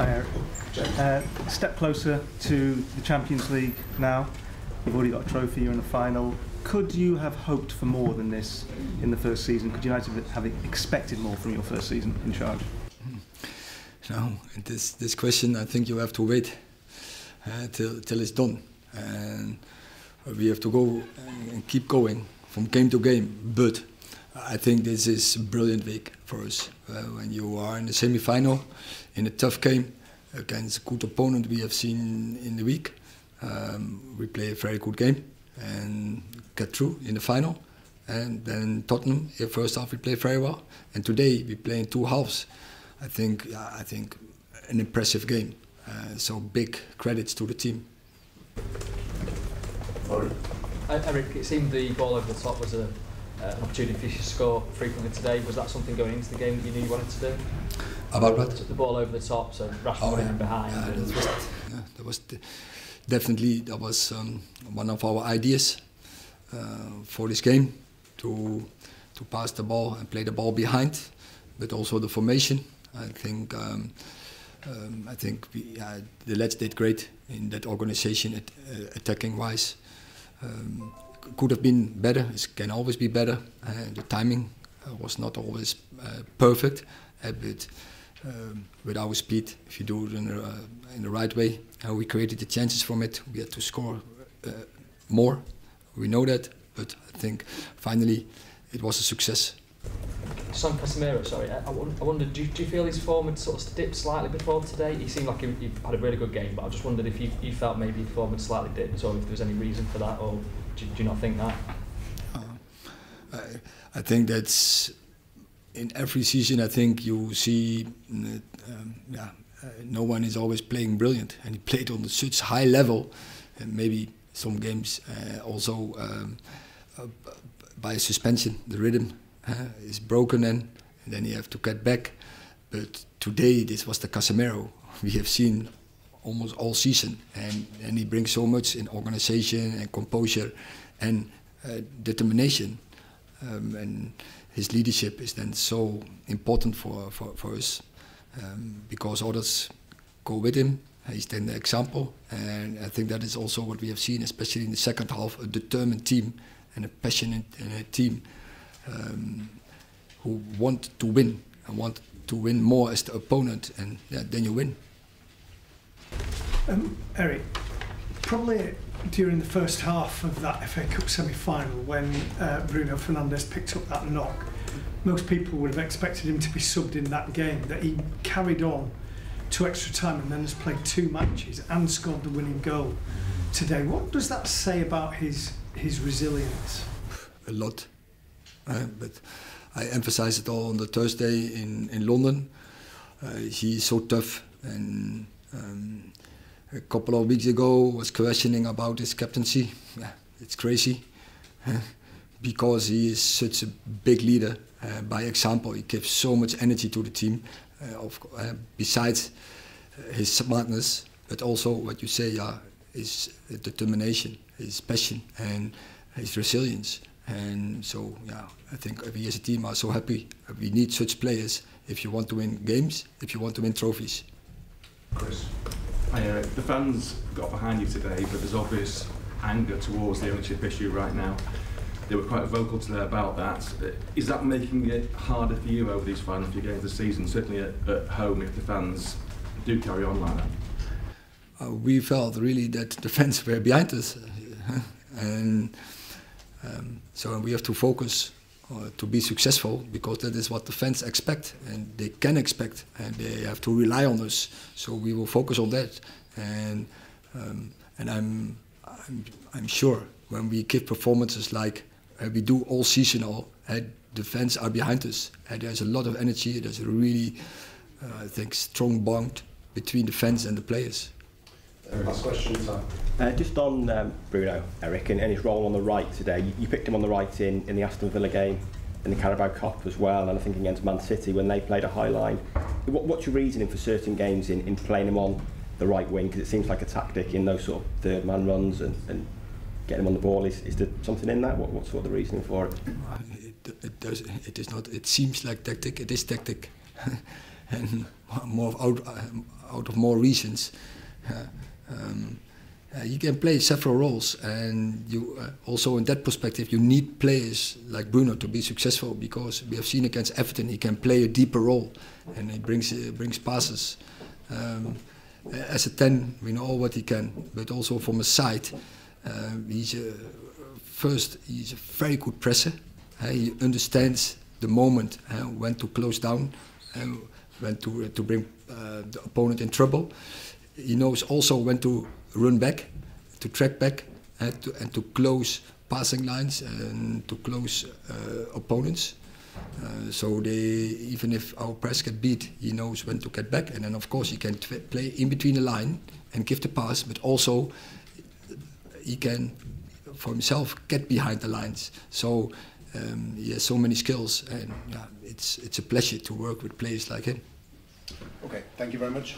Hi Erik. Step closer to the Champions League now. You've already got a trophy, you're in the final. Could you have hoped for more than this in the first season? Could United have expected more from your first season in charge? No, this question I think you have to wait till it's done. And we have to go and keep going from game to game. But I think this is a brilliant week for us. When you are in the semi-final, in a tough game against a good opponent we have seen in the week, we play a very good game and get through in the final. And then Tottenham, in the first half we play very well. And today we play in two halves. I think an impressive game. So big credits to the team. Erik, it seemed the ball over the top was an opportunity for you to score frequently today. Was that something going into the game that you knew you wanted to do? About what? The ball over the top, so Rashford running behind. That was definitely one of our ideas for this game, to pass the ball and play the ball behind, but also the formation. I think the lads did great in that organization, attacking wise. Could have been better. It can always be better. The timing was not always perfect, but with our speed, if you do it in the right way, we created the chances from it. We had to score more. We know that, but I think finally it was a success. Son Casemiro, sorry, I wondered, do you feel his form had sort of dipped slightly before today? He seemed like he had a really good game, but I just wondered if you felt maybe his form had slightly dipped, or if there was any reason for that, or do you not think that? I think that's in every season. I think you see, no one is always playing brilliant, and he played on such high level, and maybe some games also by suspension, the rhythm is broken, and then you have to get back. But today this was the Casemiro we have seen almost all season, and he brings so much in organization and composure and determination, and his leadership is then so important for us, because others go with him. He's then the example, and I think that is also what we have seen, especially in the second half, a determined team and a passionate team who want to win and want to win more as the opponent, and then you win. Erik, probably during the first half of that FA Cup semi-final, when Bruno Fernandes picked up that knock, most people would have expected him to be subbed in that game, that he carried on to extra time and then has played 2 matches and scored the winning goal today. What does that say about his resilience? A lot, but I emphasized it all on the Thursday in London. He's so tough, and a couple of weeks ago was questioning about his captaincy. Yeah, it's crazy, because he is such a big leader. By example, he gives so much energy to the team, besides his smartness, but also what you say, his determination, his passion, and his resilience. And so, I think we as a team are so happy. We need such players if you want to win games, if you want to win trophies. Chris. Hi Erik. The fans got behind you today, but there's obvious anger towards the ownership issue right now. They were quite vocal today about that. Is that making it harder for you over these final few games of the season, certainly at home, if the fans do carry on like that? We felt really that the fans were behind us, and so we have to focus to be successful, because that is what the fans expect, and they can expect, and they have to rely on us. So we will focus on that, and I'm sure when we give performances like we do all seasonal, the fans are behind us, and there's a lot of energy. There's a really, I think, strong bond between the fans and the players. Last question, just on Bruno, Erik, and his role on the right today. You picked him on the right in the Aston Villa game, in the Carabao Cup as well, and I think against Man City when they played a high line. What's your reasoning for certain games in playing him on the right wing? Because it seems like a tactic in those sort of third man runs and getting him on the ball. Is there something in that? What's sort of the reasoning for it? It is not. It seems like tactic. It is tactic, and more of out of more reasons. You can play several roles, and you also in that perspective you need players like Bruno to be successful, because we have seen against Everton he can play a deeper role and he brings passes. As a 10 we know what he can, but also from a side he's a very good presser. He understands the moment when to close down and when to bring the opponent in trouble. He knows also when to run back, to track back, and to close passing lines and to close opponents. So even if our press get beat, he knows when to get back, and then of course he can play in between the line and give the pass, but also he can for himself get behind the lines. So he has so many skills, and it's a pleasure to work with players like him. Okay, thank you very much.